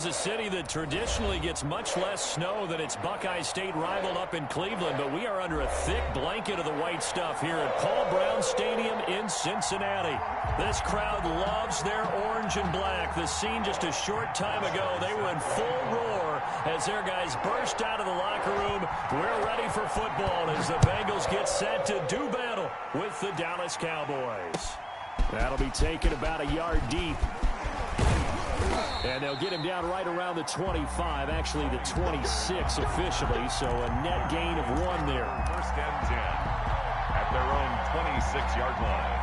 It's a city that traditionally gets much less snow than its Buckeye State rival up in Cleveland, but we are under a thick blanket of the white stuff here at Paul Brown Stadium in Cincinnati. This crowd loves their orange and black. The scene just a short time ago, they were in full roar as their guys burst out of the locker room. We're ready for football as the Bengals get set to do battle with the Dallas Cowboys. That'll be taken about a yard deep. And they'll get him down right around the 25, actually the 26 officially, so a net gain of 1 there. First and 10 at their own 26-yard line.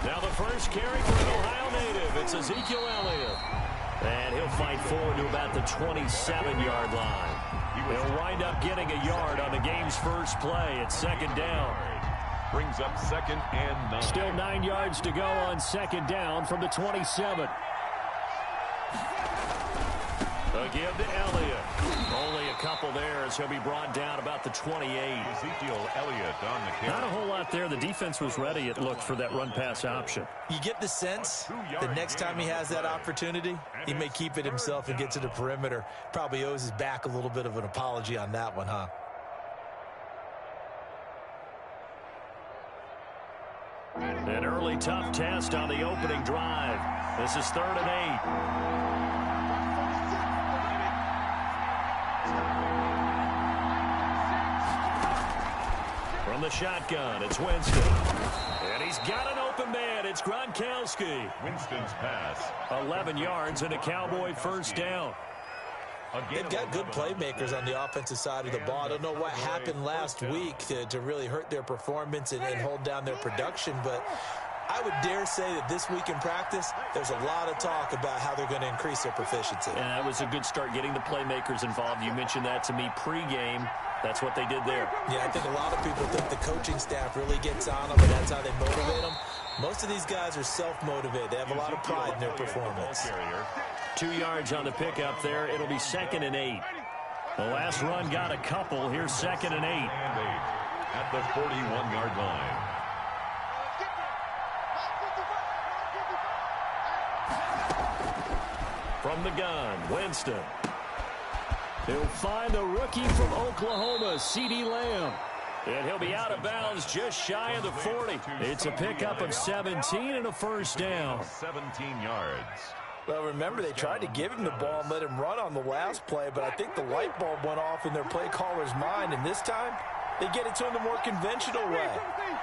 Now the first carry for an Ohio native. It's Ezekiel Elliott. And he'll fight forward to about the 27-yard line. He'll wind up getting a yard on the game's first play. It's second down. Brings up second and 9. Still 9 yards to go on second down from the 27. A give to Elliott. Only a couple there as he'll be brought down about the 28. Ezekiel Elliott on the carry. Not a whole lot there. The defense was ready, it looked, for that run-pass option. You get the sense the next time he has that opportunity, he may keep it himself and get to the perimeter. Probably owes his back a little bit of an apology on that one, huh? An early tough test on the opening drive. This is 3rd and 8. From the shotgun, it's Winston. And he's got an open man. It's Gronkowski. Winston's pass. 11 yards and a Cowboy first down. They've got good playmakers on the offensive side of the ball. I don't know what happened last week to really hurt their performance and hold down their production, but I would dare say that this week in practice, there's a lot of talk about how they're going to increase their proficiency. And that was a good start getting the playmakers involved. You mentioned that to me pregame. That's what they did there. Yeah, I think a lot of people think the coaching staff really gets on them, and that's how they motivate them. Most of these guys are self-motivated. They have a lot of pride in their performance. 2 yards on the pickup there. It'll be 2nd and 8. The last run got a couple. Here's 2nd and 8. At the 41-yard line. From the gun, Winston. He'll find a rookie from Oklahoma, C.D. Lamb. And he'll be out of bounds just shy of the 40. It's a pickup of 17 and a first down. 17 yards. Well, remember, they tried to give him the ball and let him run on the last play, but I think the light bulb went off in their play caller's mind, and this time they get it to him the more conventional way,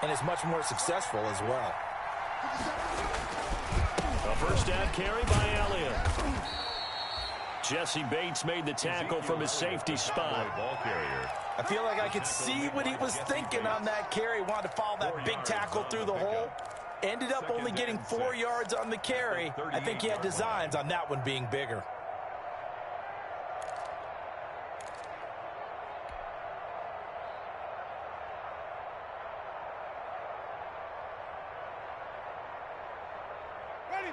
and it's much more successful as well. A first down carry by Elliott. Jesse Bates made the tackle from his safety spot. Ball carrier. I feel like I could see what he was thinking on that carry. Wanted to follow that big tackle through the hole. Ended up only getting 4 yards on the carry. I think he had designs on that one being bigger.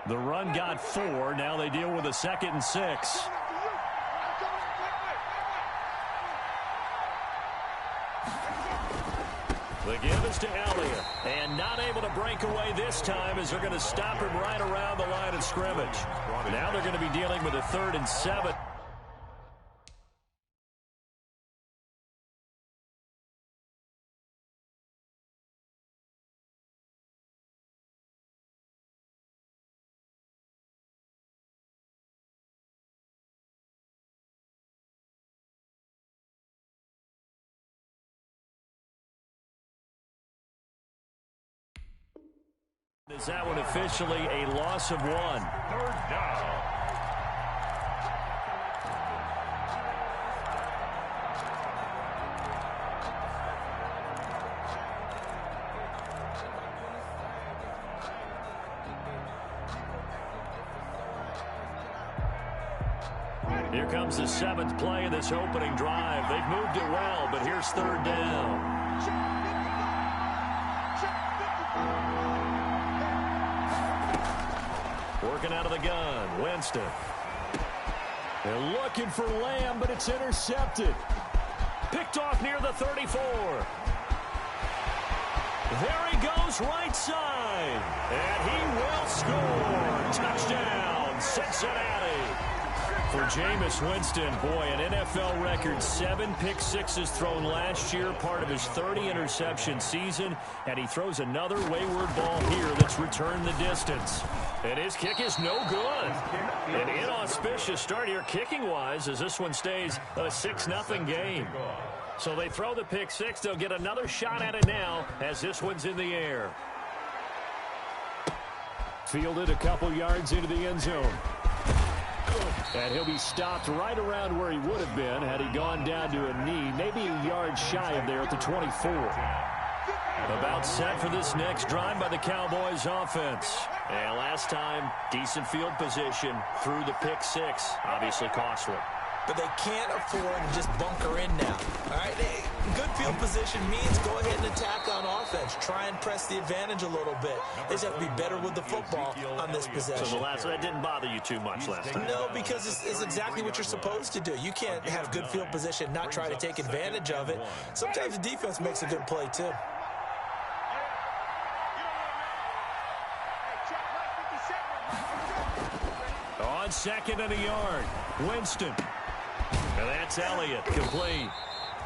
The run got 4. Now they deal with a 2nd and 6. The give is to Elliott. And not able to break away this time as they're going to stop him right around the line of scrimmage. Now they're going to be dealing with a 3rd and 7. Is that one officially a loss of 1? 3rd down. Here comes the 7th play of this opening drive. They've moved it well, but here's 3rd down. Working out of the gun, Winston. They're looking for Lamb, but it's intercepted. Picked off near the 34. There he goes, right side. And he will score. Touchdown, Cincinnati. For Jameis Winston, boy, an NFL record 7 pick-sixes thrown last year, part of his 30-interception season, and he throws another wayward ball here that's returned the distance. And his kick is no good. An inauspicious start here kicking-wise as this one stays a 6-0 game. So they throw the pick-six. They'll get another shot at it now as this one's in the air. Fielded a couple yards into the end zone. And he'll be stopped right around where he would have been had he gone down to a knee, maybe a yard shy of there at the 24. About set for this next drive by the Cowboys offense. And last time, decent field position through the pick-six, obviously costly. But they can't afford to just bunker in now. All right, good field position means go ahead and attack on offense. Try and press the advantage a little bit. They just have to be better with the football on this possession. So that didn't bother you too much last time? No, because it's exactly what you're supposed to do. You can't have good field position, not try to take advantage of it. Sometimes the defense makes a good play, too. On second and a yard, Winston. And that's Elliott, complete.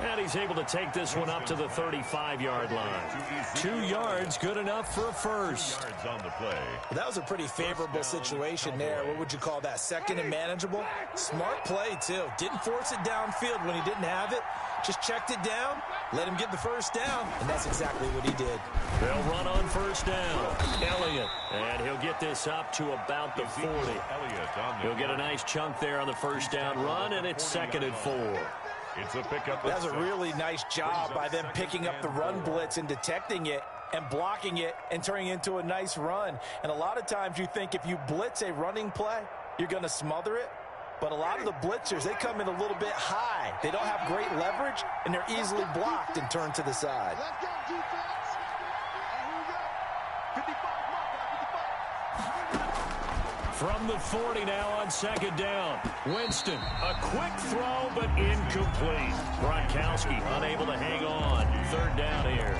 And he's able to take this one up to the 35-yard line. 2 yards, good enough for a first. That was a pretty favorable situation there. What would you call that? Second and manageable? Smart play, too. Didn't force it downfield when he didn't have it. Just checked it down, let him get the first down, and that's exactly what he did. They'll run on first down. Elliott, and he'll get this up to about the 40. He'll get a nice chunk there on the first down run, and it's 2nd and 4. It's a pickup. That's a really nice job by them picking up the run blitz and detecting it and blocking it and turning it into a nice run. And a lot of times you think if you blitz a running play, you're going to smother it. But a lot of the blitzers, they come in a little bit high. They don't have great leverage, and they're easily blocked and turned to the side. From the 40 now on 2nd down. Winston, a quick throw, but incomplete. Gronkowski unable to hang on. 3rd down here.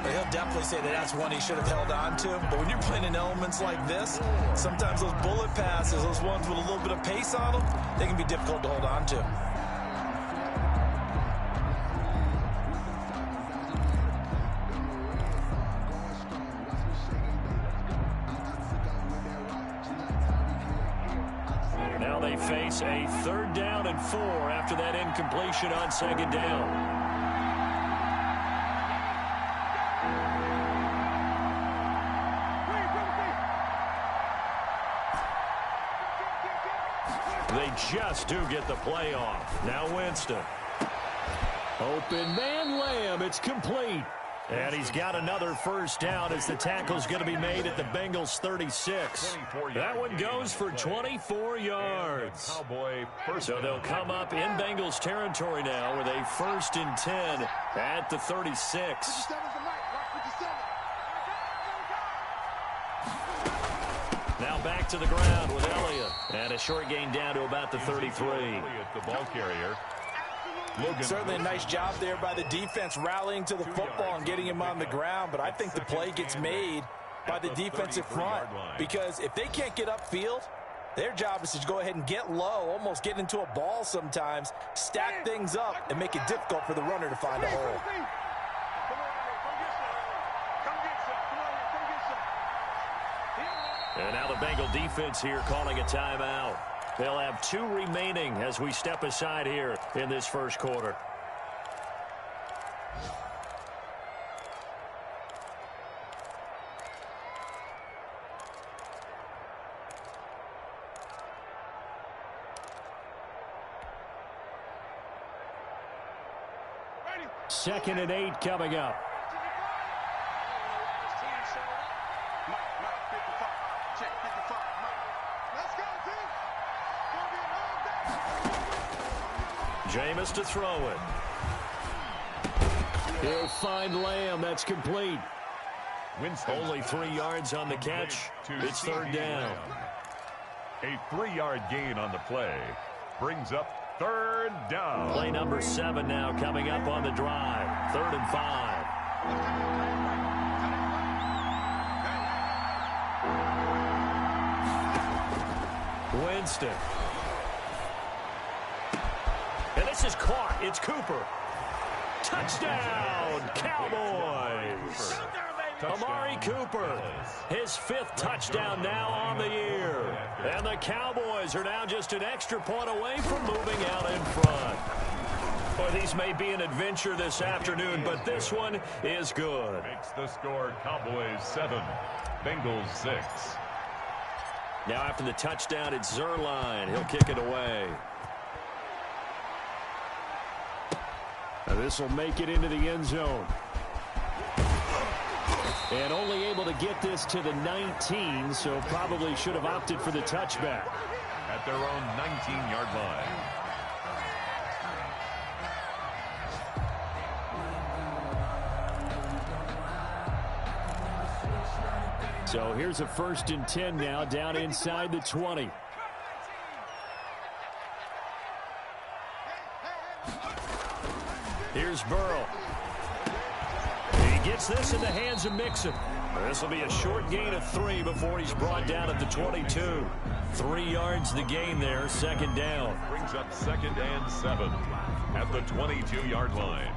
He'll definitely say that that's one he should have held on to. But when you're playing in elements like this, sometimes those bullet passes, those ones with a little bit of pace on them, they can be difficult to hold on to. Now they face a 3rd down and 4 after that incompletion on 2nd down. They just do get the play off. Now Winston. Open man Lamb. It's complete. And he's got another first down as the tackle's going to be made at the Bengals 36. That one goes for 24 yards. So they'll come up in Bengals territory now with a 1st and 10 at the 36. Now back to the ground with Elliott. And a short gain down to about the 33. The ball carrier. Certainly a nice job there by the defense rallying to the football and getting him on the ground. But I think the play gets made by the defensive front. Because if they can't get upfield, their job is to go ahead and get low, almost get into a ball sometimes, stack things up, and make it difficult for the runner to find a hole. And now the Bengal defense here calling a timeout. They'll have 2 remaining as we step aside here in this first quarter. Second and 8 coming up. Jameis to throw it. He'll find Lamb. That's complete. Only 3 yards on the catch. It's 3rd down. A 3-yard gain on the play brings up Third down. Play number 7 now coming up on the drive. 3rd and 5. Winston. And this is caught. It's Cooper. Touchdown, Cowboys. Amari Cooper, his 5th touchdown now on the year. And the Cowboys are now just an extra point away from moving out in front. Well, these may be an adventure this afternoon, but this one is good. Makes the score Cowboys 7, Bengals 6. Now after the touchdown, it's Zerline. He'll kick it away. This will make it into the end zone. And only able to get this to the 19, so probably should have opted for the touchback. At their own 19-yard line. So here's a 1st and 10 now down inside the 20. Here's Burrow. He gets this in the hands of Mixon. This will be a short gain of 3 before he's brought down at the 22. 3 yards the gain there, 2nd down. Brings up 2nd and 7 at the 22-yard line.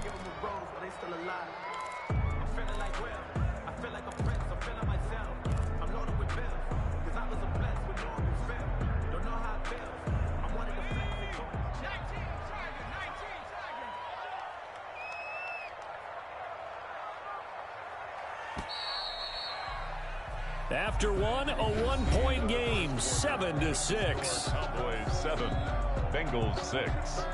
After one, a 1-point game, 7-6. Cowboys 7, Bengals 6.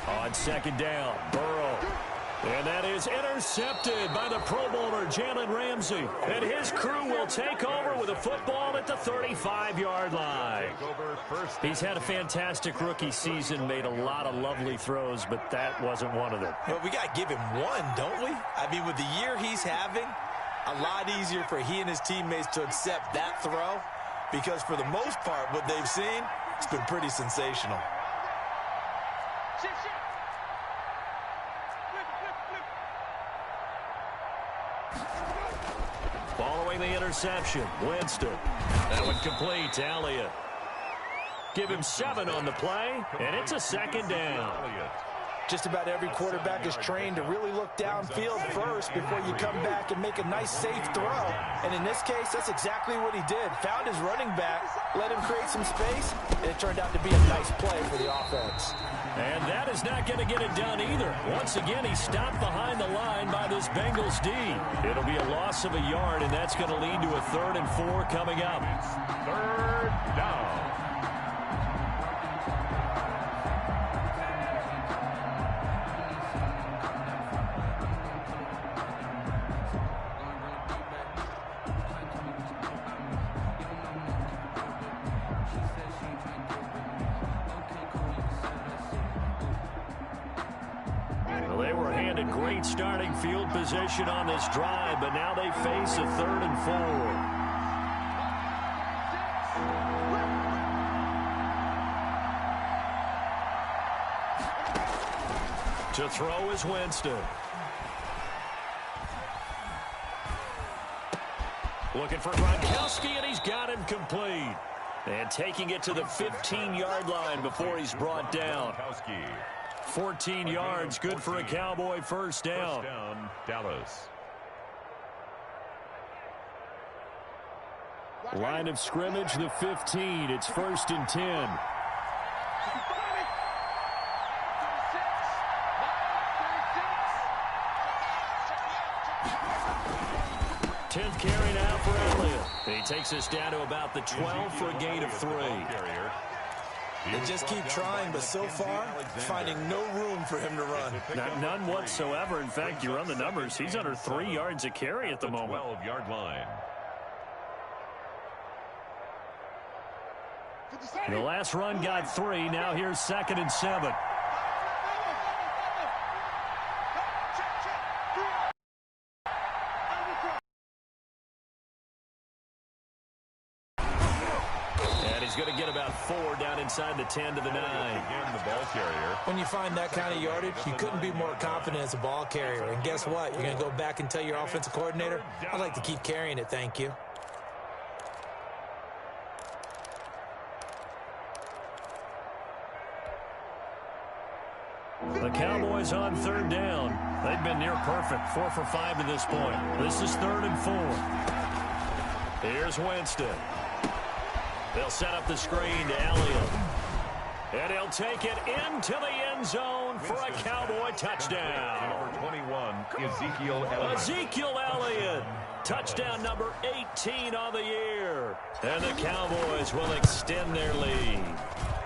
On 2nd down, Burrow. And that is intercepted by the Pro Bowler, Jalen Ramsey. And his crew will take over with a football at the 35-yard line. He's had a fantastic rookie season, made a lot of lovely throws, but that wasn't one of them. Well, we got to give him one, don't we? I mean, with the year he's having, a lot easier for he and his teammates to accept that throw, because for the most part, what they've seen, it's been pretty sensational. Following the interception, Winston. That one complete to Elliott. Give him 7 on the play, and it's a 2nd down. Just about every quarterback is trained to really look downfield first before you come back and make a nice, safe throw. And in this case, that's exactly what he did. Found his running back, let him create some space, and it turned out to be a nice play for the offense. And that is not going to get it done either. Once again, he stopped behind the line by this Bengals D. It'll be a loss of a yard, and that's going to lead to a 3rd and 4 coming up. 3rd down. They were handed great starting field position on this drive, but now they face a 3rd and 4. To throw is Winston. Looking for Gronkowski, and he's got him complete. And taking it to the 15-yard line before he's brought down. 14 yards, good for a Cowboy 1st down. 1st down, Dallas. Line of scrimmage, the 15. It's 1st and 10. 10th carry now for Elliott. He takes us down to about the 12 for a gain of 3. They just keep trying, but so far, finding no room for him to run. None whatsoever. In fact, you run the numbers. He's under 3 yards a carry at the moment. 12-yard line. The last run got 3. Now here's 2nd and 7. He's going to get about 4 down inside the 10 to the 9. Again, the ball carrier. When you find that kind of yardage, you couldn't be more confident as a ball carrier. And guess what? You're going to go back and tell your offensive coordinator, I'd like to keep carrying it, thank you. The Cowboys on 3rd down. They've been near perfect, 4 for 5 to this point. This is 3rd and 4. Here's Winston. They'll set up the screen to Elliott. And he'll take it into the end zone for a Cowboy touchdown. Number 21, Ezekiel Elliott. Ezekiel Elliott. Touchdown number 18 on the year. And the Cowboys will extend their lead.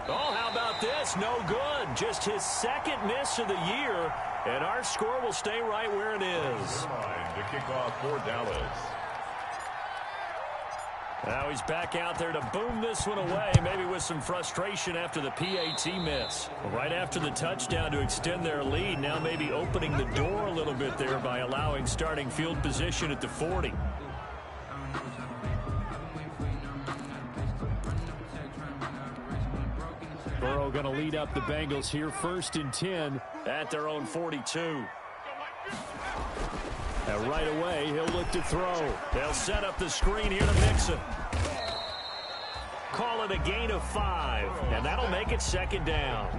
Oh, how about this? No good. Just his 2nd miss of the year. And our score will stay right where it is. To kick off for Dallas. Now he's back out there to boom this one away, maybe with some frustration after the PAT miss. Right after the touchdown to extend their lead, now maybe opening the door a little bit there by allowing starting field position at the 40. Burrow going to lead up the Bengals here, 1st and 10 at their own 42. And right away, he'll look to throw. They'll set up the screen here to Mixon. Call it a gain of 5, and that'll make it 2nd down.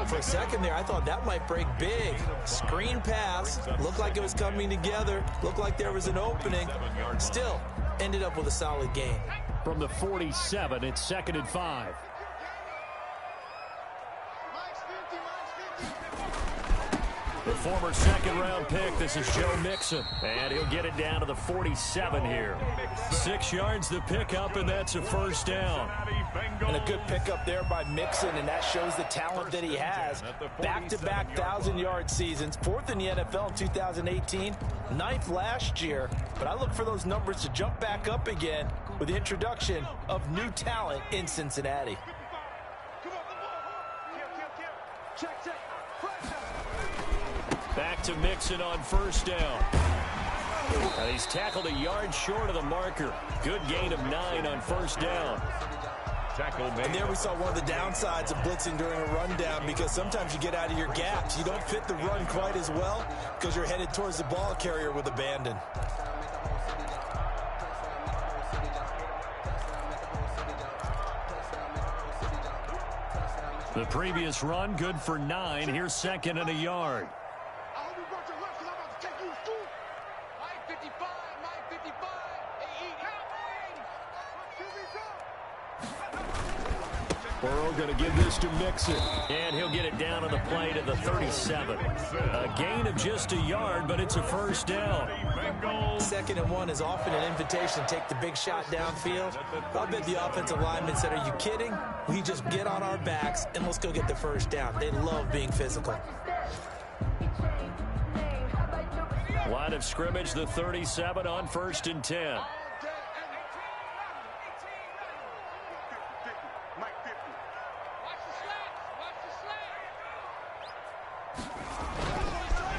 For a second there, I thought that might break big. Screen pass, looked like it was coming together, looked like there was an opening. Still, ended up with a solid gain. From the 47, it's 2nd and 5. The former 2nd-round pick, this is Joe Mixon, and he'll get it down to the 47 here. 6 yards the pickup, and that's a 1st down. And a good pickup there by Mixon, and that shows the talent that he has. Back-to-back 1,000-yard seasons, 4th in the NFL in 2018, 9th last year. But I look for those numbers to jump back up again with the introduction of new talent in Cincinnati. Back to Mixon on 1st down. And he's tackled a yard short of the marker. Good gain of 9 on 1st down. And there we saw one of the downsides of blitzing during a rundown, because sometimes you get out of your gaps. You don't fit the run quite as well because you're headed towards the ball carrier with abandon. The previous run good for 9. Here's 2nd and a yard. Burrow going to give this to Mixon, and he'll get it down on the play to the 37. A gain of just a yard, but it's a 1st down. 2nd and 1 is often an invitation to take the big shot downfield. I bet the offensive linemen said, are you kidding? We just get on our backs, and let's go get the 1st down. They love being physical. Line of scrimmage, the 37 on 1st and 10.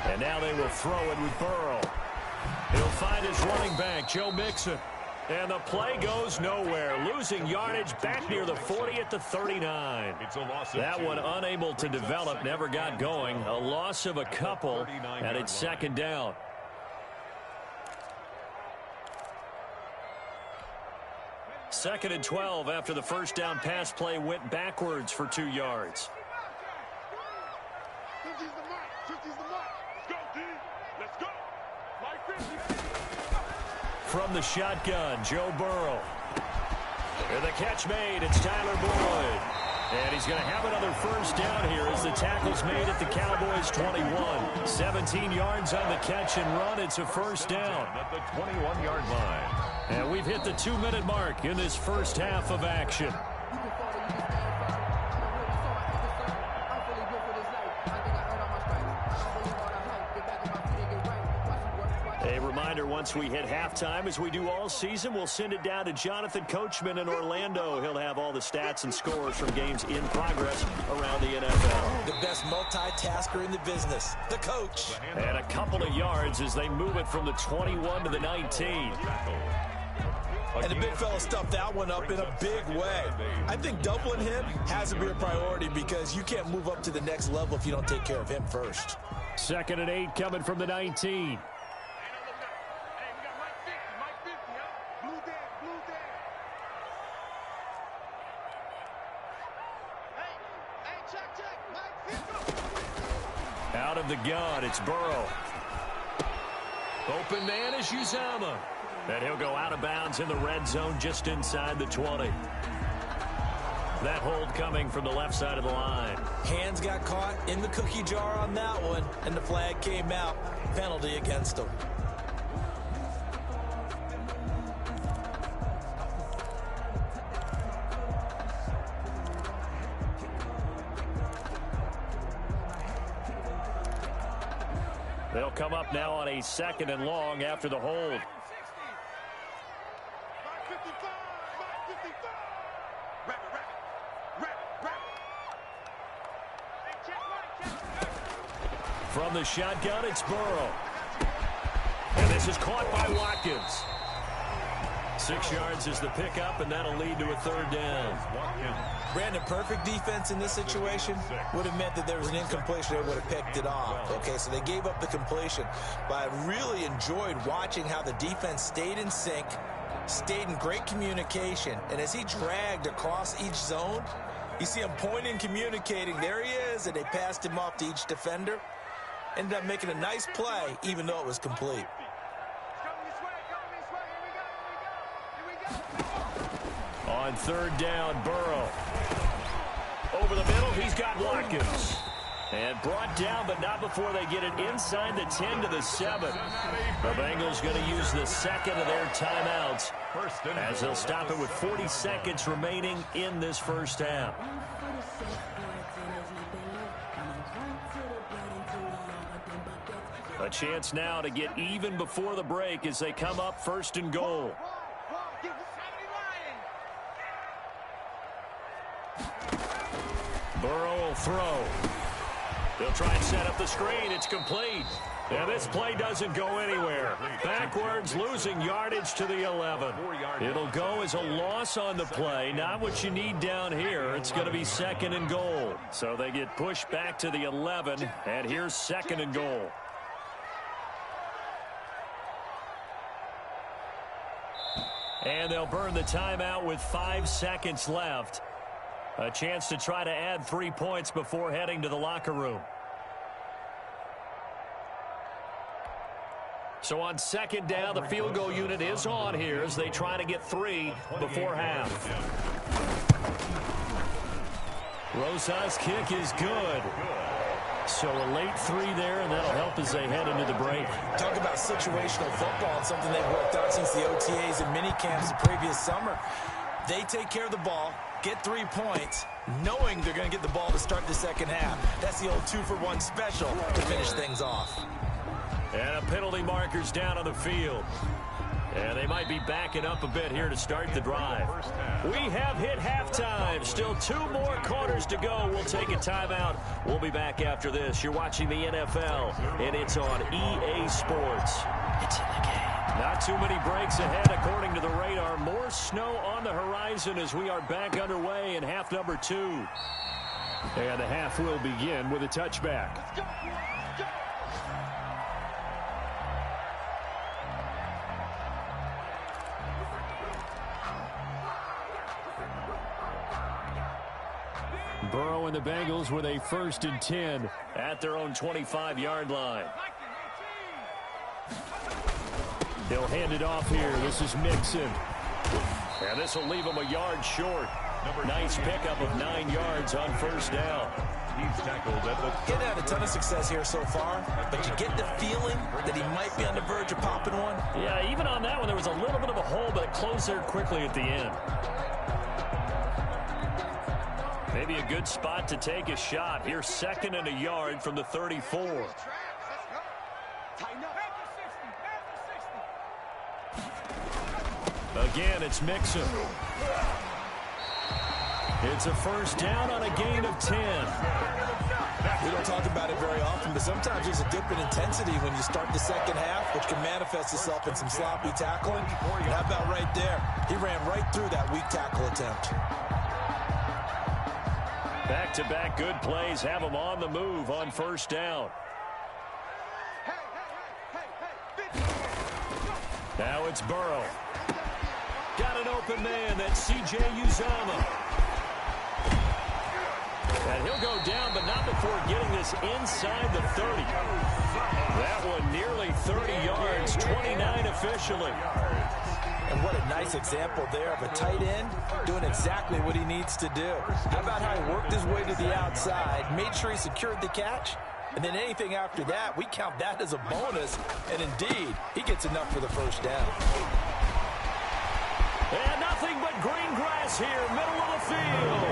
And now they will throw it with Burrow. He'll find his running back, Joe Mixon. And the play goes nowhere. Losing yardage back near the 40 at the 39. That one unable to develop, never got going. A loss of a couple, and it's 2nd down. Second and 12 after the 1st down pass play went backwards for 2 yards. From the shotgun, Joe Burrow. And the catch made, it's Tyler Boyd. And he's going to have another 1st down here as the tackle's made at the Cowboys' 21. 17 yards on the catch and run. It's a 1st down. At the 21-yard line. And we've hit the 2-minute mark in this 1st half of action. A reminder together once we hit halftime. As we do all season, we'll send it down to Jonathan Coachman in Orlando. He'll have all the stats and scores from games in progress around the NFL. The best multitasker in the business, the coach. And a couple of yards as they move it from the 21 to the 19. And the big fella stuffed that one up in a big way. I think doubling him has to be a priority because you can't move up to the next level if you don't take care of him first. 2nd and 8 coming from the 19. Out of the gun, it's Burrow. Open man is Uzomah. And he'll go out of bounds in the red zone just inside the 20. That hold coming from the left side of the line. Hands got caught in the cookie jar on that one, and the flag came out. Penalty against him. They'll come up now on a 2nd and long after the hold. From the shotgun, it's Burrow. And this is caught by Watkins. 6 yards is the pickup, and that'll lead to a 3rd down. Brandon, perfect defense in this situation would have meant that there was an incompletion. They would have picked it off. Okay, so they gave up the completion. But I really enjoyed watching how the defense stayed in sync, stayed in great communication. And as he dragged across each zone, you see him pointing, communicating. There he is, and they passed him off to each defender. Ended up making a nice play, even though it was complete. On 3rd down, Burrow. Over the middle, he's got Watkins. And brought down, but not before they get it inside the 10 to the 7. The Bengals going to use the 2nd of their timeouts as they'll stop it with 40 seconds remaining in this first half. A chance now to get even before the break as they come up 1st and goal. Burrow will throw. They'll try and set up the screen. It's complete. And this play doesn't go anywhere. Backwards, losing yardage to the 11. It'll go as a loss on the play. Not what you need down here. It's going to be 2nd and goal. So they get pushed back to the 11. And here's 2nd and goal. And they'll burn the timeout with 5 seconds left. A chance to try to add 3 points before heading to the locker room. So on 2nd down, the field goal unit is on here as they try to get 3 before half. Rosa's kick is good. So a late 3 there, and that'll help as they head into the break. Talk about situational football. It's something they've worked on since the OTAs and mini camps the previous summer. They take care of the ball, get 3 points, knowing they're going to get the ball to start the 2nd half. That's the old 2-for-1 special to finish things off. And a penalty marker's down on the field. And they might be backing up a bit here to start the drive. We have hit halftime. Still 2 more quarters to go. We'll take a timeout. We'll be back after this. You're watching the NFL, and it's on EA Sports. It's in the game. Not too many breaks ahead according to the radar. More snow on the horizon as we are back underway in half number 2. And the half will begin with a touchback. Burrow and the Bengals with a 1st and 10 at their own 25-yard line. He'll hand it off here. This is Mixon. And this will leave him a yard short. Nice pickup of 9 yards on 1st down. He's tackled at the... He hasn't had a ton of success here so far, but you get the feeling that he might be on the verge of popping one. Yeah, even on that one, there was a little bit of a hole, but it closed there quickly at the end. Maybe a good spot to take a shot. Here's 2nd and a yard from the 34. Again, it's Mixon. It's a first down on a gain of 10. We don't talk about it very often, but sometimes there's a dip in intensity when you start the second half, which can manifest itself in some sloppy tackling. And how about right there? He ran right through that weak tackle attempt. Back-to-back good plays have him on the move on first down. Now it's Burrow. Got an open man. That's C.J. Uzomah. And he'll go down, but not before getting this inside the 30. That one nearly 30 yards, 29 officially. And what a nice example there of a tight end doing exactly what he needs to do. How about how he worked his way to the outside, made sure he secured the catch, and then anything after that, we count that as a bonus. And indeed, he gets enough for the first down. And nothing but green grass here, middle of the field.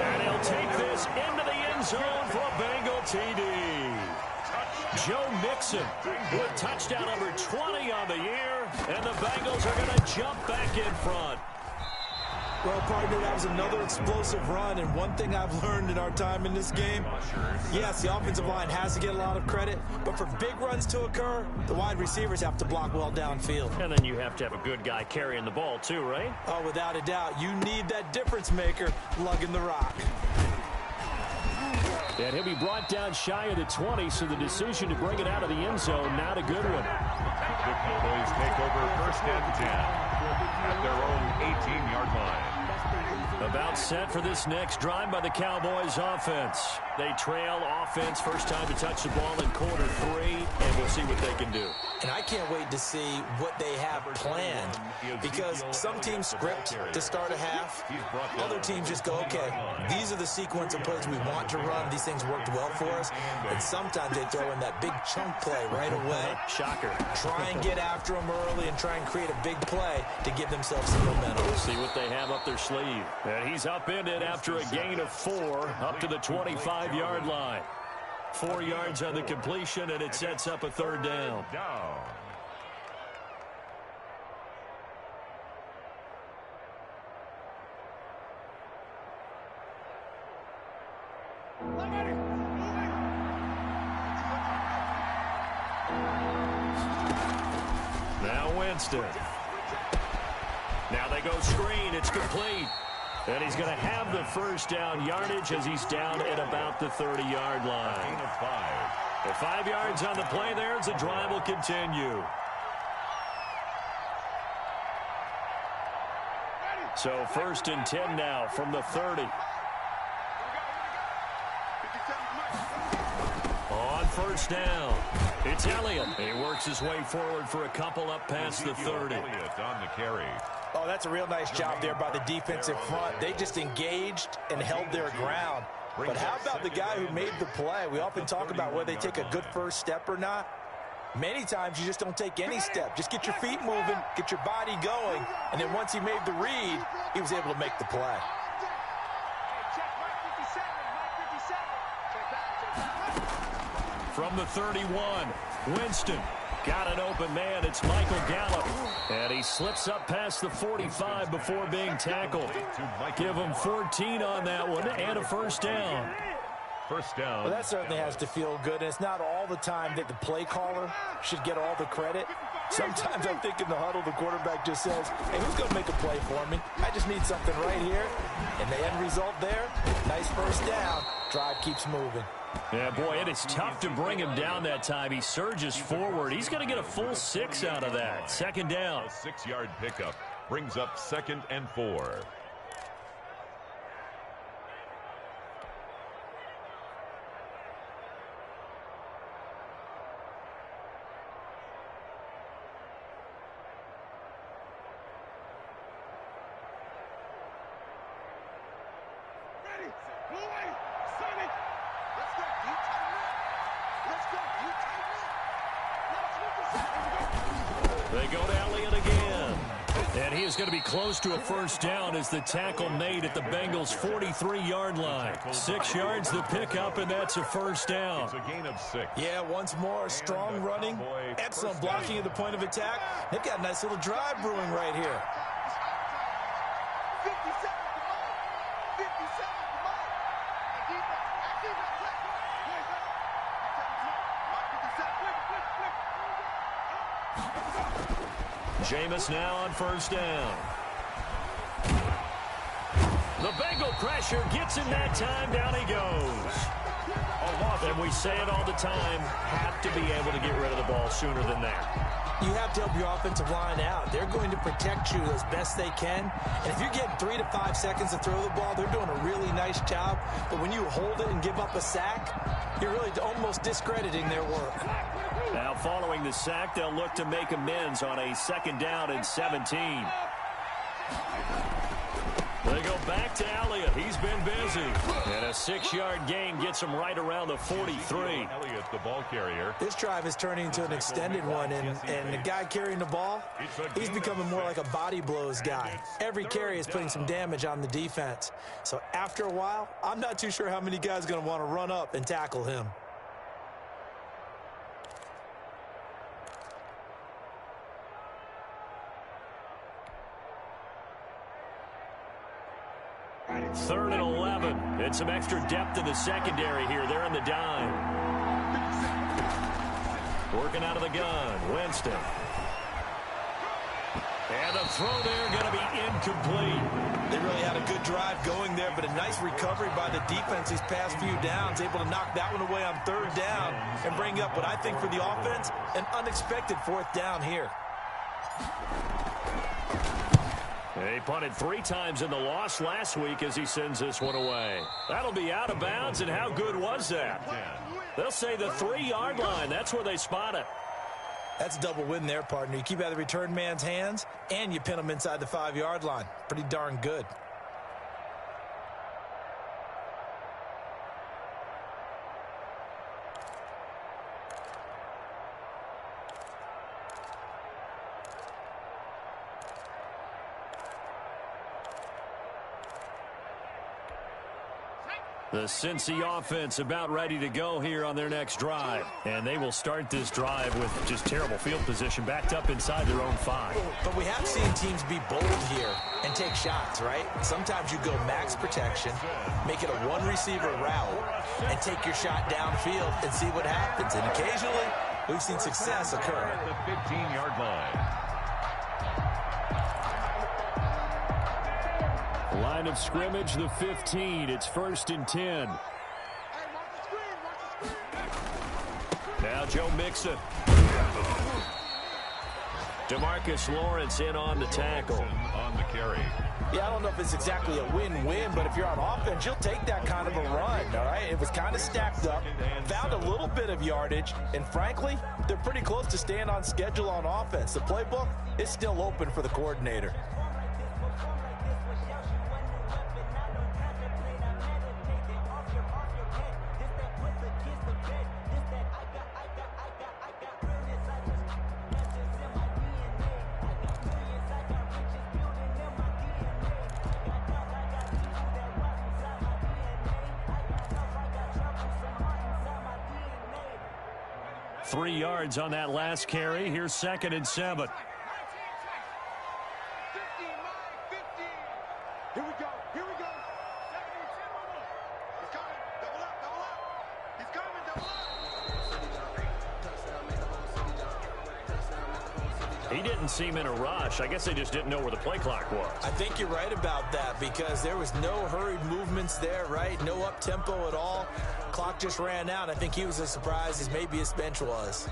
And he'll take this into the end zone for a Bengal TD. Joe Mixon with touchdown number 20 on the year. And the Bengals are going to jump back in front. Well, partner, that was another explosive run, and one thing I've learned in our time in this game, yes, the offensive line has to get a lot of credit, but for big runs to occur, the wide receivers have to block well downfield. And then you have to have a good guy carrying the ball too, right? Oh, without a doubt. You need that difference maker lugging the rock. And he'll be brought down shy of the 20, so the decision to bring it out of the end zone, not a good one. The Cowboys take over first and 10 at their own 18-yard line. About set for this next drive by the Cowboys offense. They trail offense, first time to touch the ball in quarter 3, and we'll see what they can do. And I can't wait to see what they have planned, because some teams script to start a half. Other teams just go, okay, these are the sequence of plays we want to run. These things worked well for us. And sometimes they throw in that big chunk play right away. Shocker. Try and get after them early and try and create a big play to give themselves some momentum. We'll see what they have up their sleeve. And he's upended after a gain of 4 up to the 25-yard line. 4 yards on the completion, and it sets up a third down. Now Winston. Now they go screen. It's complete. And he's going to have the first down yardage as he's down at about the 30-yard line. Gain of 5. The 5 yards on the play there as the drive will continue. So first and 10 now from the 30. On first down, it's Elliott. He works his way forward for a couple up past the 30. Elliott on the carry. Oh, that's a real nice job there by the defensive front. They just engaged and held their ground. But how about the guy who made the play? We often talk about whether they take a good first step or not. Many times you just don't take any step. Just get your feet moving, get your body going, and then once he made the read, he was able to make the play. From the 31, Winston. Got an open man. It's Michael Gallup. And he slips up past the 45 before being tackled. Give him 14 on that one and a first down. First down. Well, that certainly has to feel good. And it's not all the time that the play caller should get all the credit. Sometimes I think in the huddle, the quarterback just says, hey, who's going to make a play for me? I just need something right here. And the end result there, nice first down. Drive keeps moving. Yeah, boy, it is tough to bring him down that time. He surges forward. He's going to get a full 6 out of that. Second down. A 6-yard pickup brings up 2nd and 4. They go to Elliott again. And he is going to be close to a first down as the tackle made at the Bengals' 43-yard line. 6 yards the pickup, and that's a first down. It's a gain of 6. Yeah, once more, strong running, excellent blocking at the point of attack. They've got a nice little drive brewing right here. Jameis now on first down. The Bengal pressure gets him that time. Down he goes. And we say it all the time, have to be able to get rid of the ball sooner than that. You have to help your offensive line out. They're going to protect you as best they can. And if you're getting 3 to 5 seconds to throw the ball, they're doing a really nice job. But when you hold it and give up a sack, you're really almost discrediting their work. Now following the sack, they'll look to make amends on a 2nd down and 17. They go back to Elliott. He's been busy. And a 6-yard gain gets him right around the 43. Elliott, the ball carrier. This drive is turning into an extended one, and the guy carrying the ball, he's becoming more like a body blows guy. Every carry is putting some damage on the defense. So after a while, I'm not too sure how many guys are going to want to run up and tackle him. Third and 11. And some extra depth in the secondary here. They're in the dime. Working out of the gun. Winston. And the throw there going to be incomplete. They really had a good drive going there, but a nice recovery by the defense these past few downs, able to knock that one away on 3rd down and bring up what I think for the offense, an unexpected 4th down here. He punted 3 times in the loss last week as he sends this one away. That'll be out of bounds, and how good was that? They'll say the 3-yard line. That's where they spot it. That's a double win there, partner. You keep out of the return man's hands, and you pin him inside the 5-yard line. Pretty darn good. The Cincy offense about ready to go here on their next drive. And they will start this drive with just terrible field position, backed up inside their own 5. But we have seen teams be bold here and take shots, right? Sometimes you go max protection, make it a 1-receiver route, and take your shot downfield and see what happens. And occasionally, we've seen success occur. At the 15-yard line. Line of scrimmage, the 15. It's 1st and 10. Now Joe Mixon. DeMarcus Lawrence in on the tackle. On the carry. Yeah, I don't know if it's exactly a win-win, but if you're on offense, you'll take that kind of a run, all right? It was kind of stacked up, found a little bit of yardage, and frankly, they're pretty close to staying on schedule on offense. The playbook is still open for the coordinator. Three yards on that last carry. Here's 2nd and 7. Here we go. Here we go. 7-2. He's coming. Double up. Double up. He's coming. Double up. He didn't seem in a rush. I guess they just didn't know where the play clock was. I think you're right about that because there was no hurried movements there, right? No up-tempo at all. Clock just ran out. I think he was as surprised as maybe his bench was.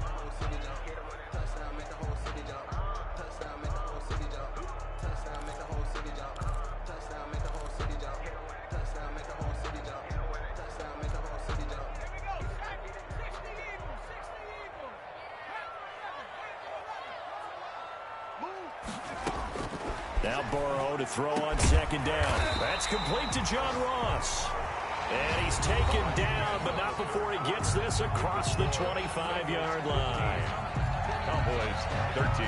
Now Burrow to throw on 2nd down. That's complete to John Ross. And he's taken down, but not before he gets this across the 25-yard line. Cowboys 13.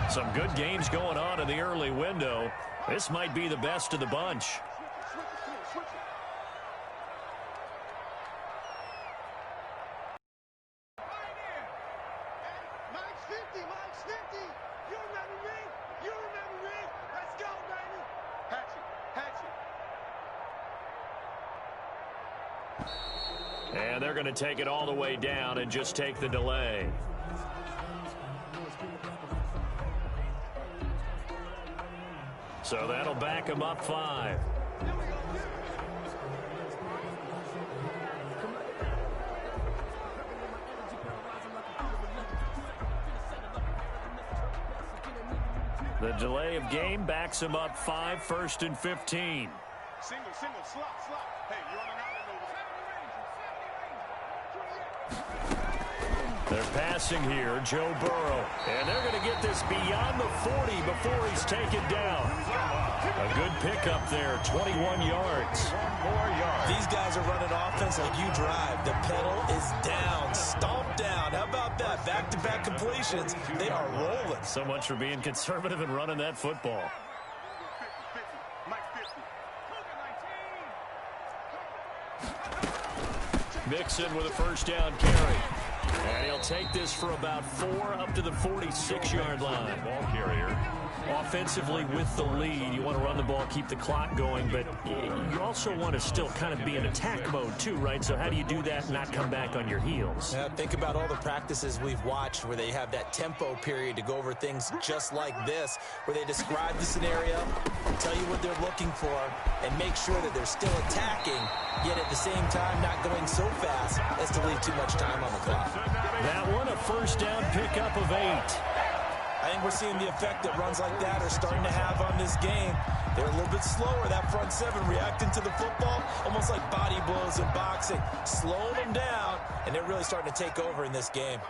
Some good games going on in the early window. This might be the best of the bunch. You remember me? Let's go, baby. Hatchet. And they're going to take it all the way down and just take the delay. So that'll back him up 5. The delay of game backs him up 5, 1st and 15. Single, slop. Hey, you're on an island over there. They're passing here, Joe Burrow. And they're going to get this beyond the 40 before he's taken down. A good pickup there, 21 yards. 1 more yard. These guys are running offense like you drive. The pedal is down, stomped down. How about that? Back-to-back completions. They are rolling. So much for being conservative and running that football. 50, Mike 50. Mixon with a first down carry. And he'll take this for about 4 up to the 46-yard line. Ball carrier. Offensively with the lead, you want to run the ball, keep the clock going, but you also want to still kind of be in attack mode too, right? So how do you do that and not come back on your heels? Think about all the practices we've watched where they have that tempo period to go over things just like this, where they describe the scenario, tell you what they're looking for, and make sure that they're still attacking, yet at the same time not going so fast as to leave too much time on the clock. That one, a first down pickup of 8. I think we're seeing the effect that runs like that are starting to have on this game. They're a little bit slower, that front 7, reacting to the football, almost like body blows in boxing, slowing them down, and they're really starting to take over in this game.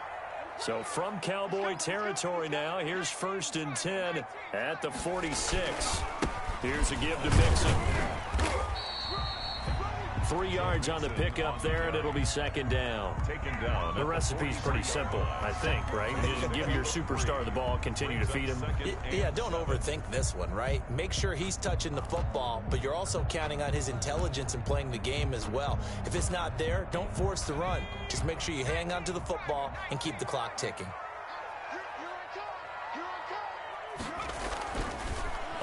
So from Cowboy territory now, here's 1st and 10 at the 46. Here's a give to Mixon. 3 yards on the pickup there, and it'll be 2nd down. Taken down. The recipe's pretty simple, I think, right? You just give your superstar the ball, continue to feed him. Yeah, don't overthink this one, right? Make sure he's touching the football, but you're also counting on his intelligence in playing the game as well. If it's not there, don't force the run. Just make sure you hang on to the football and keep the clock ticking.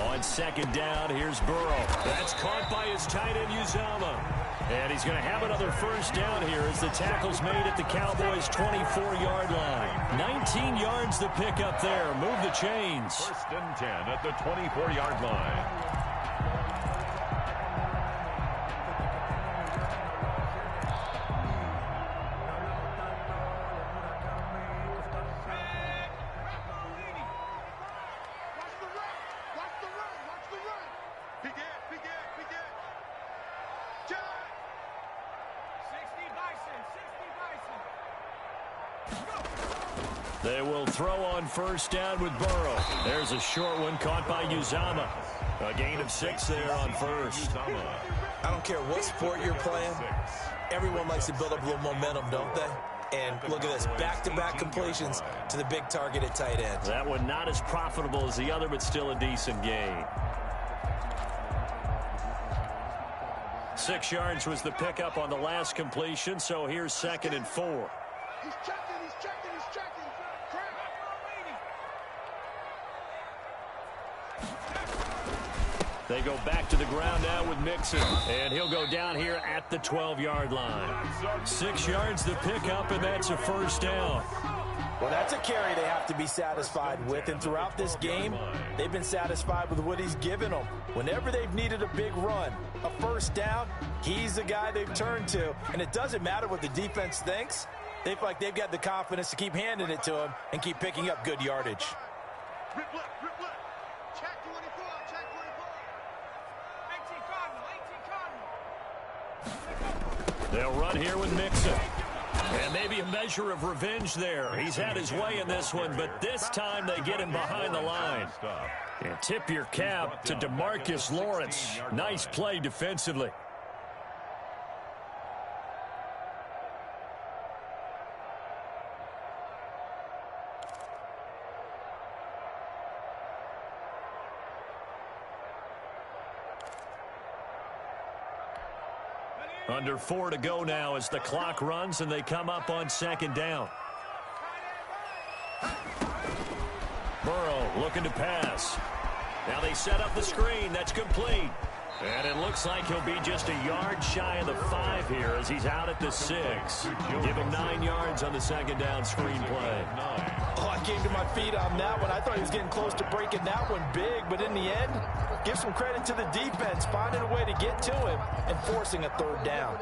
On 2nd down, here's Burrow. That's caught by his tight end, Uzomah. And he's going to have another first down here as the tackle's made at the Cowboys' 24-yard line. 19 yards the pickup there. Move the chains. 1st and 10 at the 24-yard line. They will throw on first down with Burrow. There's a short one caught by Uzomah. A gain of 6 there on first. I don't care what sport you're playing. Everyone likes to build up a little momentum, don't they? And look at this, back-to-back completions to the big target at tight end. That one not as profitable as the other, but still a decent gain. 6 yards was the pickup on the last completion, so here's 2nd and 4. He's checking. They go back to the ground now with Mixon, and he'll go down here at the 12-yard line. 6 yards the pickup, and that's a first down. Well, that's a carry they have to be satisfied with, and throughout this game, they've been satisfied with what he's given them. Whenever they've needed a big run, a first down, he's the guy they've turned to, and it doesn't matter what the defense thinks. They feel like they've got the confidence to keep handing it to him and keep picking up good yardage. Rip left. Check 24, check 24. 18 Cardinal. They'll run here with Mixon. And maybe a measure of revenge there. He's had his way in this one, but this time they get him behind the line. And tip your cap to DeMarcus Lawrence. Nice play defensively. Under 4 to go now as the clock runs and they come up on 2nd down. Burrow Looking to pass. Now they set up the screen. That's complete. And it looks like he'll be just a yard shy of the 5 here as he's out at the 6. Give him 9 yards on the second down screen play. Oh, I came to my feet on that one. I thought he was getting close to breaking that one big, but in the end, give some credit to the defense, finding a way to get to him and forcing a third down.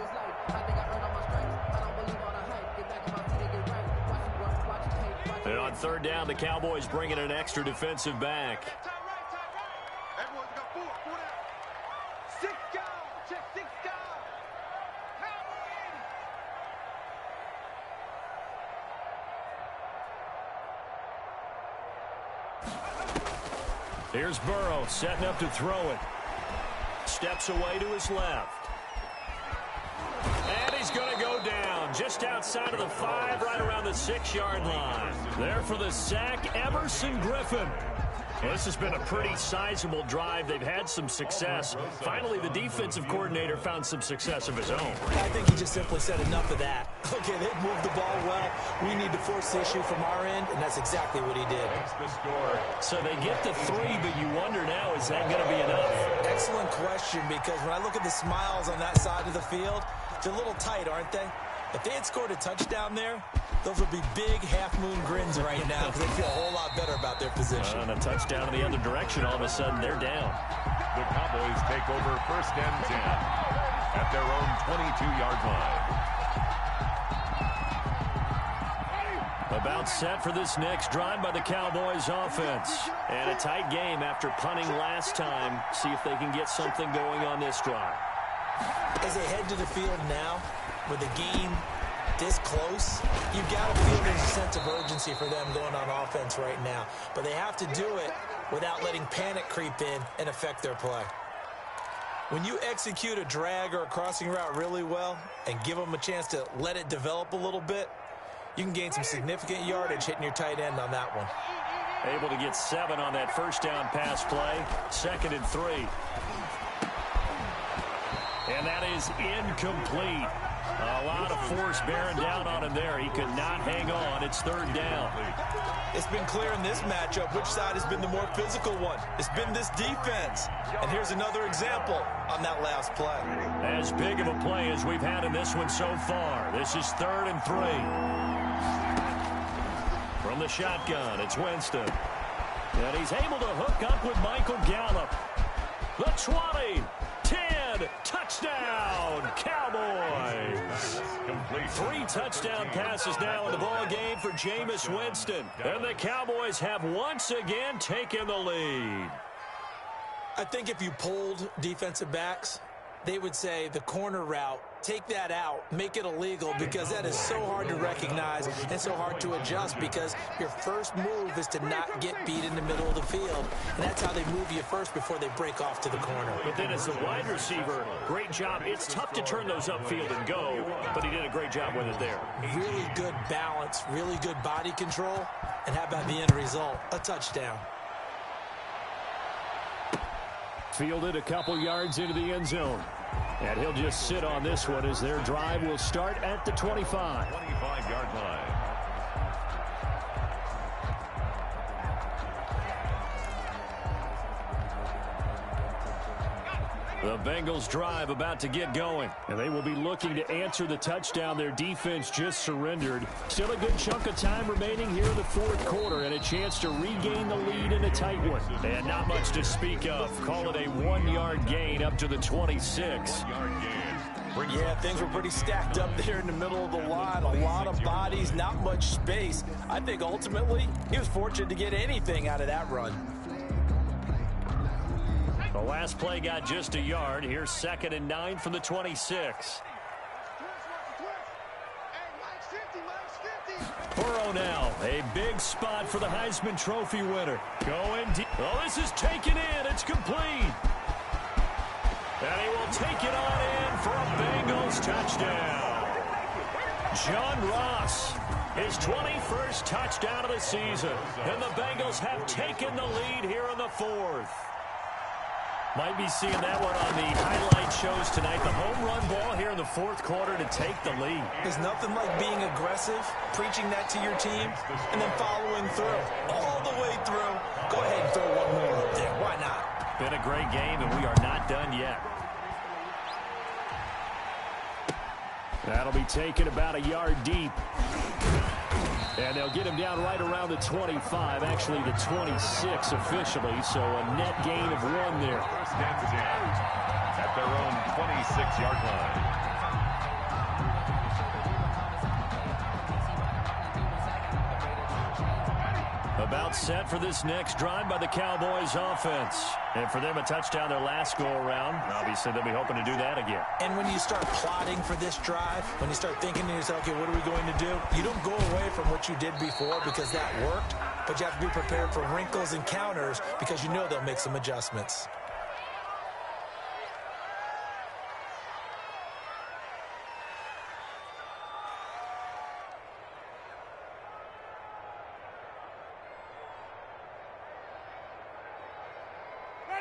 And on third down, the Cowboys bring in an extra defensive back. Everyone's got 4 down. 6 guard. Check 6 guard. Here's Burrow setting up to throw it. Steps away to his left. And he's going to go down just outside of the 5, right around the 6-yard line. There for the sack, Everson Griffin. Well, this has been a pretty sizable drive. They've had some success. Finally, the defensive coordinator found some success of his own. I think he just simply said enough of that. Okay, they've moved the ball well. We need to force the issue from our end, and that's exactly what he did. So they get the 3, but you wonder now, is that going to be enough? Excellent question, because when I look at the smiles on that side of the field, they're a little tight, aren't they? If they had scored a touchdown there, those would be big half-moon grins right now because they feel a whole lot better about their position. And a touchdown in the other direction, all of a sudden they're down. The Cowboys take over first and 10 at their own 22-yard line. About set for this next drive by the Cowboys offense. And a tight game after punting last time. See if they can get something going on this drive. As they head to the field now, with the game this close, you've got to feel there's a sense of urgency for them going on offense right now. But they have to do it without letting panic creep in and affect their play. When you execute a drag or a crossing route really well and give them a chance to let it develop a little bit, you can gain some significant yardage hitting your tight end on that one. Able to get 7 on that first down pass play. 2nd and 3. And that is incomplete. A lot of force bearing down on him there. He could not hang on. It's 3rd down. It's been clear in this matchup which side has been the more physical one. It's been this defense. And here's another example on that last play. As big of a play as we've had in this one so far. This is 3rd and 3. From the shotgun, it's Winston. And he's able to hook up with Michael Gallup. The 20, 10, touchdown, Cowboys. 3 touchdown passes now in the ball game for Jameis Winston. And the Cowboys have once again taken the lead. I think if you polled defensive backs, they would say the corner route, take that out, make it illegal, because that is so hard to recognize and so hard to adjust, because your first move is to not get beat in the middle of the field. And that's how they move you first before they break off to the corner. But then as the wide receiver, great job. It's tough to turn those upfield and go, but he did a great job with it there. Really good balance, really good body control. And how about the end result? A touchdown. Fielded a couple yards into the end zone. And he'll just sit on this one as their drive will start at the 25. 25-yard line. The Bengals drive about to get going. And they will be looking to answer the touchdown their defense just surrendered. Still a good chunk of time remaining here in the 4th quarter and a chance to regain the lead in a tight one. And not much to speak of. Call it a 1-yard gain up to the 26. Yeah, things were pretty stacked up there in the middle of the line. A lot of bodies, not much space. I think ultimately he was fortunate to get anything out of that run. The last play got just a yard. Here's 2nd and 9 from the 26. Burrow now, a big spot for the Heisman Trophy winner. Going deep. Oh, this is taken in. It's complete. And he will take it on in for a Bengals touchdown. John Ross, his 21st touchdown of the season. And the Bengals have taken the lead here in the 4th. Might be seeing that one on the highlight shows tonight. The home run ball here in the fourth quarter to take the lead. There's nothing like being aggressive, preaching that to your team, and then following through. All the way through. Go ahead and throw one more up there. Why not? Been a great game, and we are not done yet. That'll be taken about a yard deep. And they'll get him down right around the 25, actually the 26 officially, so a net gain of 1 there. First and 10 at their own 26-yard line. About set for this next drive by the Cowboys offense. And for them, a touchdown their last go-around. Obviously, they'll be hoping to do that again. And when you start plotting for this drive, when you start thinking to yourself, okay, what are we going to do? You don't go away from what you did before because that worked, but you have to be prepared for wrinkles and counters because you know they'll make some adjustments.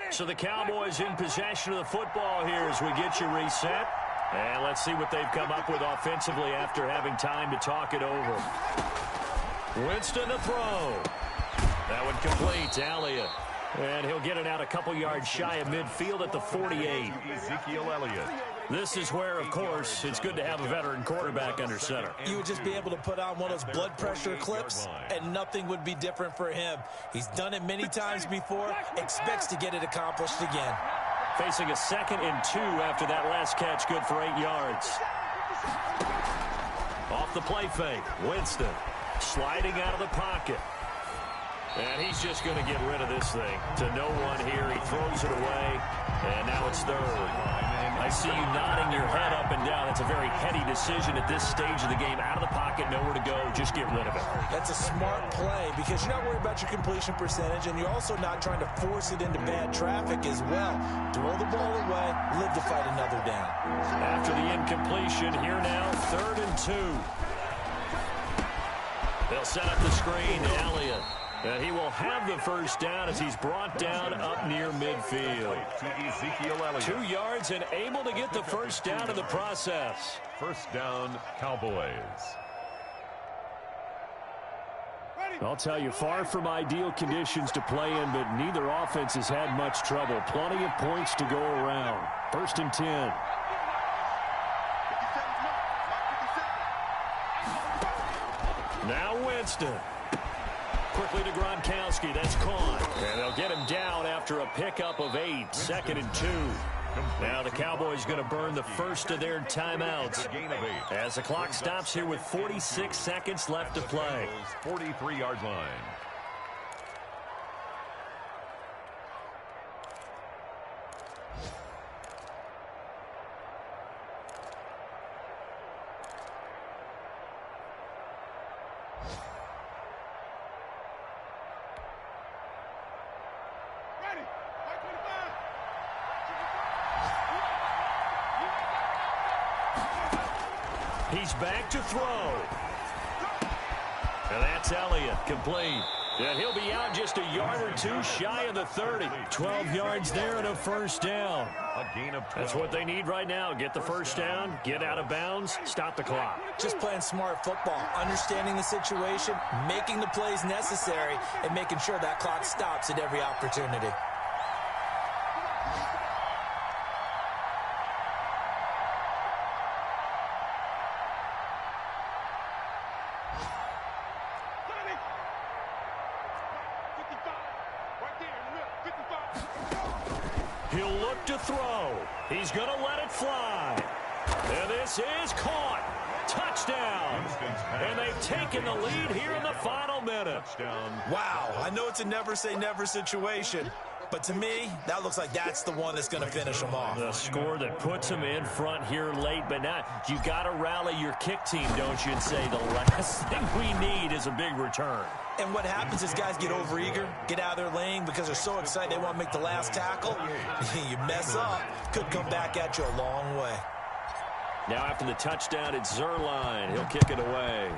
So the Cowboys in possession of the football here as we get you reset. And let's see what they've come up with offensively after having time to talk it over. Winston to throw. That one complete. Elliott. And he'll get it out a couple yards shy of midfield at the 48. Ezekiel Elliott. This is where, of course, it's good to have a veteran quarterback under center. You would just be able to put on one of those blood pressure clips, and nothing would be different for him. He's done it many times before, expects to get it accomplished again. Facing a 2nd and 2 after that last catch, good for 8 yards. Off the play fake, Winston sliding out of the pocket. And he's just going to get rid of this thing to no one here. He throws it away, and now it's 3rd. I see you nodding your head up and down. It's a very heady decision at this stage of the game. Out of the pocket, nowhere to go. Just get rid of it. That's a smart play because you're not worried about your completion percentage, and you're also not trying to force it into bad traffic as well. Throw the ball away, live to fight another down. After the incompletion, here now, 3rd and 2. They'll set up the screen to Elliott. And he will have the first down as he's brought down up near midfield. To Ezekiel Elliott. 2 yards and able to get the first down in the process. First down, Cowboys. I'll tell you, far from ideal conditions to play in, but neither offense has had much trouble. Plenty of points to go around. 1st and 10. Now Winston. Quickly to Gronkowski. That's caught. And they'll get him down after a pickup of 8. 2nd and 2. Now the Cowboys going to burn the first of their timeouts as the clock stops here with 46 seconds left to play. 43-yard line. He's back to throw. And that's Elliott, complete. And he'll be out just a yard or 2 shy of the 30. 12 yards there and a first down. A gain of 12. That's what they need right now. Get the first down, get out of bounds, stop the clock. Just playing smart football, understanding the situation, making the plays necessary, and making sure that clock stops at every opportunity. He'll look to throw. He's going to let it fly. And this is caught. Touchdown. And they've taken the lead here in the final minute. Wow, I know it's a never-say-never situation, but to me, that looks like that's the one that's going to finish them off. The score that puts them in front here late, but now you got to rally your kick team, don't you, and say the last thing we need is a big return. And what happens is guys get overeager, get out of their lane because they're so excited they want to make the last tackle. You mess up, could come back at you a long way. Now after the touchdown, it's Zerline. He'll kick it away.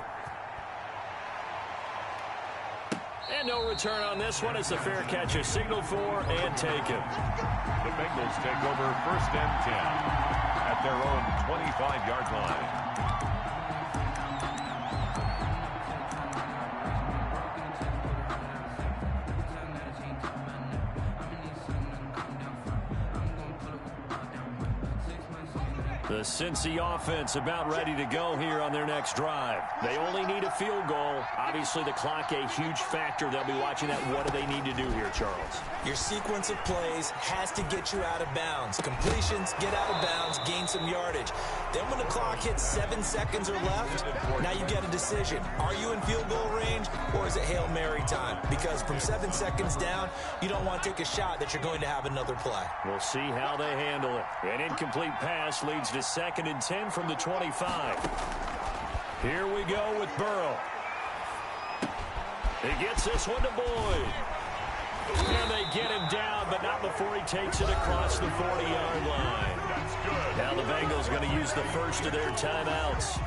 And no return on this one. It's a fair catch, a signal for, and taken. The Bengals take over 1st and 10 at their own 25-yard line. The Cincy offense about ready to go here on their next drive. They only need a field goal. Obviously, the clock a huge factor. They'll be watching that. What do they need to do here, Charles? Your sequence of plays has to get you out of bounds. Completions, get out of bounds, gain some yardage. Then when the clock hits 7 seconds or left, now you get a decision. Are you in field goal range, or is it Hail Mary time? Because from 7 seconds down, you don't want to take a shot that you're going to have another play. We'll see how they handle it. An incomplete pass leads to 2nd and 10 from the 25. Here we go with Burrow. He gets this one to Boyd. And they get him down, but not before he takes it across the 40-yard line. That's good. Now the Bengals going to use the first of their timeouts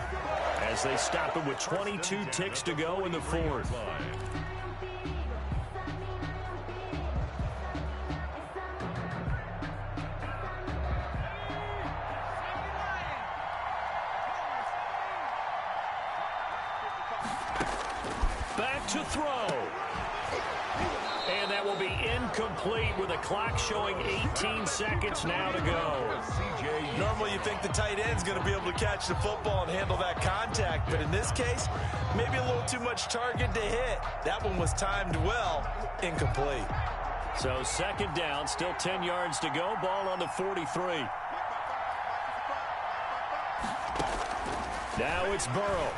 as they stop him with 22 ticks to go in the 4th. Back to throw. And that will be incomplete with the clock showing 18 seconds now to go. Normally you think the tight end's going to be able to catch the football and handle that contact, but in this case, maybe a little too much target to hit. That one was timed well, incomplete. So 2nd down, still 10 yards to go, ball on the 43. Now it's Burrow.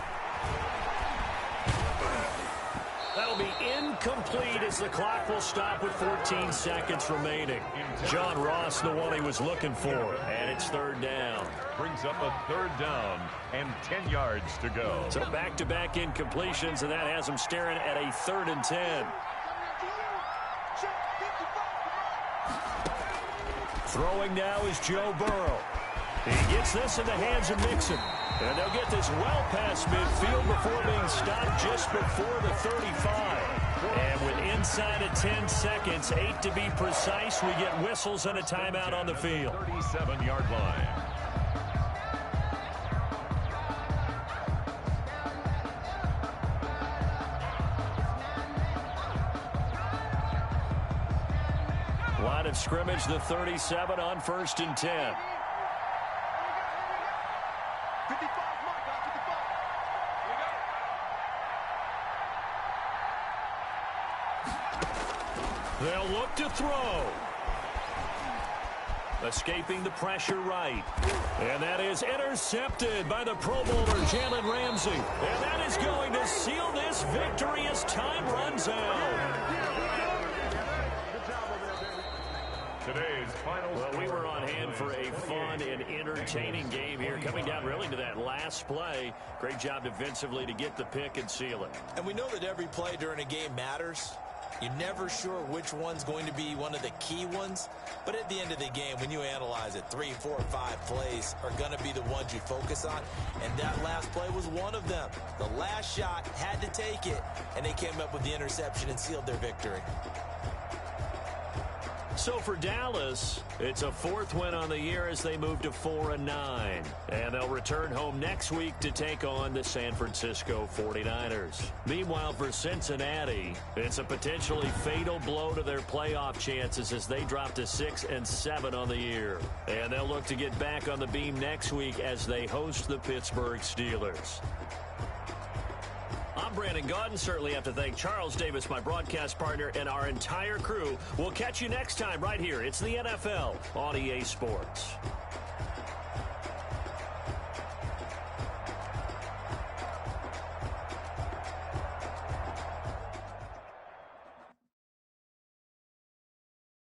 That'll be incomplete as the clock will stop with 14 seconds remaining. John Ross, the one he was looking for, and it's 3rd down. Brings up a 3rd down and 10 yards to go. So back-to-back incompletions, and that has him staring at a 3rd and 10. Throwing now is Joe Burrow. He gets this in the hands of Mixon. And they'll get this well past midfield before being stopped just before the 35. And with inside of 10 seconds, 8 to be precise, we get whistles and a timeout on the field. 37-yard line. Line of scrimmage, the 37 on 1st and 10. 55, Mike, 55. They'll look to throw. Escaping the pressure right. And that is intercepted by the Pro Bowler, Jalen Ramsey. And that is going to seal this victory as time runs out. Today's final. Well, we were on hand for a fun and entertaining game here, coming down really to that last play. Great job defensively to get the pick and seal it. And we know that every play during a game matters. You're never sure which one's going to be one of the key ones. But at the end of the game, when you analyze it, 3, 4, 5 plays are going to be the ones you focus on. And that last play was one of them. The last shot had to take it, and they came up with the interception and sealed their victory. So for Dallas, it's a 4th win on the year as they move to 4-9. And they'll return home next week to take on the San Francisco 49ers. Meanwhile, for Cincinnati, it's a potentially fatal blow to their playoff chances as they drop to 6-7 on the year. And they'll look to get back on the beam next week as they host the Pittsburgh Steelers. I'm Brandon Gaudin. Certainly have to thank Charles Davis, my broadcast partner, and our entire crew. We'll catch you next time right here. It's the NFL on EA Sports.